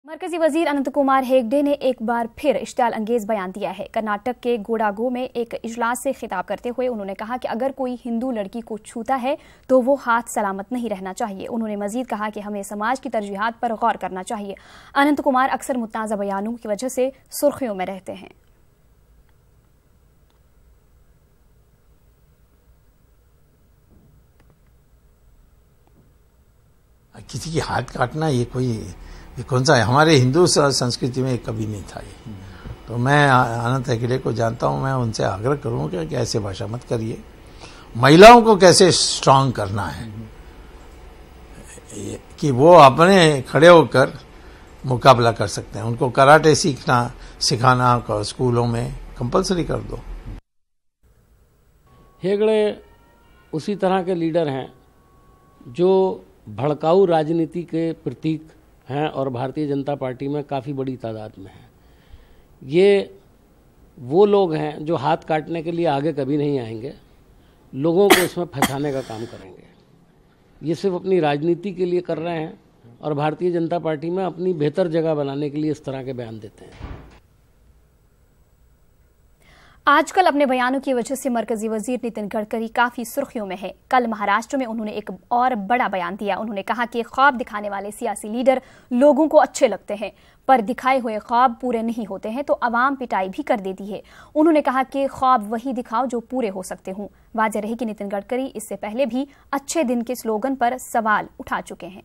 मरकजी वजीर अनंत कुमार हेगड़े ने एक बार फिर इश्तियाल अंगेज बयान दिया है। कर्नाटक के गोडागो में एक इजलास से खिताब करते हुए उन्होंने कहा कि अगर कोई हिंदू लड़की को छूता है तो वो हाथ सलामत नहीं रहना चाहिए। उन्होंने मजीद कहा कि हमें समाज की तरजीहात पर गौर करना चाहिए। अनंत कुमार अक्सर मुतनाज़ा बयानों की वजह से सुर्खियों में रहते हैं। किसी की हाथ काटना ये कौन सा है? हमारे हिंदू संस्कृति में कभी नहीं था ये। तो मैं अनंत हेगड़े को जानता हूं, मैं उनसे आग्रह करूंगा कि ऐसे भाषा मत करिए। महिलाओं को कैसे स्ट्रांग करना है कि वो अपने खड़े होकर मुकाबला कर सकते हैं। उनको कराटे सिखाना स्कूलों में कंपलसरी कर दो। हेगड़े उसी तरह के लीडर हैं जो भड़काऊ राजनीति के प्रतीक हैं और भारतीय जनता पार्टी में काफ़ी बड़ी तादाद में हैं। ये वो लोग हैं जो हाथ काटने के लिए आगे कभी नहीं आएंगे, लोगों को इसमें फंसाने का काम करेंगे। ये सिर्फ अपनी राजनीति के लिए कर रहे हैं और भारतीय जनता पार्टी में अपनी बेहतर जगह बनाने के लिए इस तरह के बयान देते हैं। आजकल अपने बयानों की वजह से मरकजी वजीर नितिन गडकरी काफी सुर्खियों में है। कल महाराष्ट्र में उन्होंने एक और बड़ा बयान दिया। उन्होंने कहा कि ख्वाब दिखाने वाले सियासी लीडर लोगों को अच्छे लगते हैं, पर दिखाए हुए ख्वाब पूरे नहीं होते हैं तो अवाम पिटाई भी कर देती है। उन्होंने कहा कि ख्वाब वही दिखाओ जो पूरे हो सकते हों। वाज़ेह रहे कि नितिन गडकरी इससे पहले भी अच्छे दिन के स्लोगन पर सवाल उठा चुके हैं।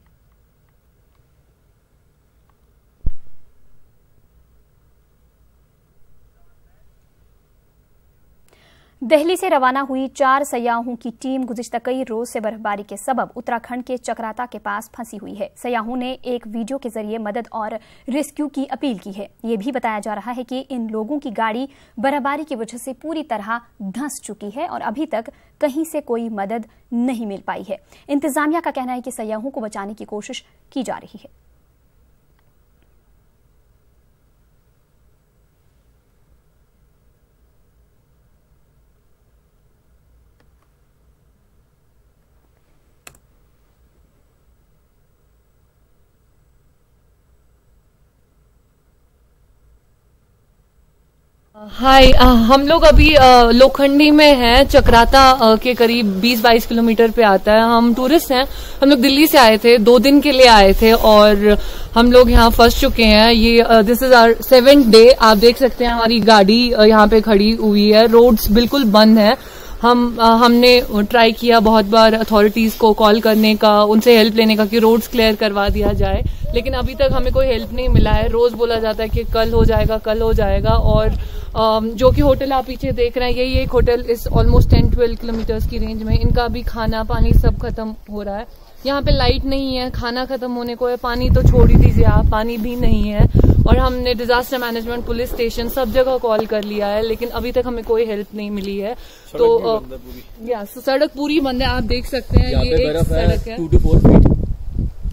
दिल्ली से रवाना हुई 4 सयाहों की टीम गुज़िश्ता कई रोज से बर्फबारी के सबब उत्तराखंड के चक्राता के पास फंसी हुई है। सयाहों ने एक वीडियो के जरिए मदद और रेस्क्यू की अपील की है। ये भी बताया जा रहा है कि इन लोगों की गाड़ी बर्फबारी की वजह से पूरी तरह धंस चुकी है और अभी तक कहीं से कोई मदद नहीं मिल पाई है। इंतजामिया का कहना है कि सयाहों को बचाने की कोशिश की जा रही है। हाय, हम लोग अभी लोखंडी में हैं। चक्राता के करीब 20-22 किलोमीटर पे आता है। हम टूरिस्ट हैं। हम लोग दिल्ली से आए थे, 2 दिन के लिए आए थे और हम लोग यहाँ फंस चुके हैं। ये this is our 7th day. आप देख सकते हैं हमारी गाड़ी यहाँ पे खड़ी हुई है। रोड्स बिल्कुल बंद है। हमने ट्राई किया बहुत बार अथॉरिटीज को कॉल करने का, उनसे हेल्प लेने का कि रोड्स क्लियर करवा दिया जाए, लेकिन अभी तक हमें कोई हेल्प नहीं मिला है। रोज बोला जाता है कि कल हो जाएगा, कल हो जाएगा। और जो कि होटल आप पीछे देख रहे हैं, यही एक होटल इस ऑलमोस्ट 10-12 किलोमीटर्स की रेंज में, इनका भी खाना पानी सब खत्म हो रहा है। यहाँ पे लाइट नहीं है, खाना खत्म होने को है, पानी तो छोड़ ही दीजिए आप, पानी भी नहीं है। और हमने डिजास्टर मैनेजमेंट, पुलिस स्टेशन, सब जगह कॉल कर लिया है, लेकिन अभी तक हमें कोई हेल्प नहीं मिली है। तो सड़क पूरी बंद है। आप देख सकते हैं ये एक सड़क है, 2 to 4 फीट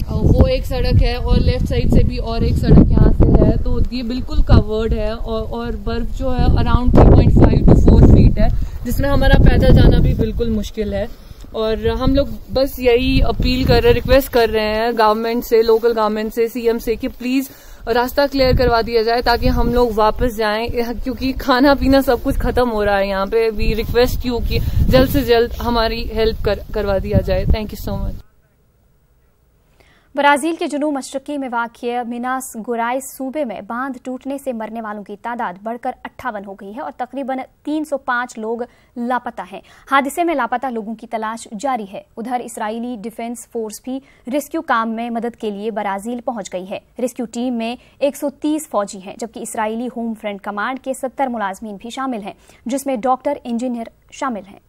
वो एक सड़क है और लेफ्ट साइड से भी और एक सड़क यहाँ से है। तो ये बिल्कुल कवर्ड है और बर्फ जो है अराउंड 3.5 to 4 फीट है, जिसमें हमारा पैदल जाना भी बिल्कुल मुश्किल है। और हम लोग बस यही अपील कर रहे हैं, रिक्वेस्ट कर रहे हैं गवर्नमेंट से, लोकल गवर्नमेंट से, सीएम से कि प्लीज रास्ता क्लियर करवा दिया जाए ताकि हम लोग वापस जाएं, क्योंकि खाना पीना सब कुछ खत्म हो रहा है यहाँ पे। वी रिक्वेस्ट यू कि जल्द से जल्द हमारी हेल्प करवा दिया जाए। Thank you so much. Brazil के जुनूब मशरकी में वाक़िए मिनास गुराइस सूबे में बांध टूटने से मरने वालों की तादाद बढ़कर 58 हो गई है और तकरीबन 305 लोग लापता हैं। हादसे में लापता लोगों की तलाश जारी है। उधर इस्राएली डिफेंस फोर्स भी रेस्क्यू काम में मदद के लिए ब्राजील पहुंच गई है। रेस्क्यू टीम में 130 फौजी हैं, जबकि इस्राएली होम फ्रंट कमांड के 70 मुलाजमीन भी शामिल हैं, जिसमें डॉक्टर, इंजीनियर शामिल हैं।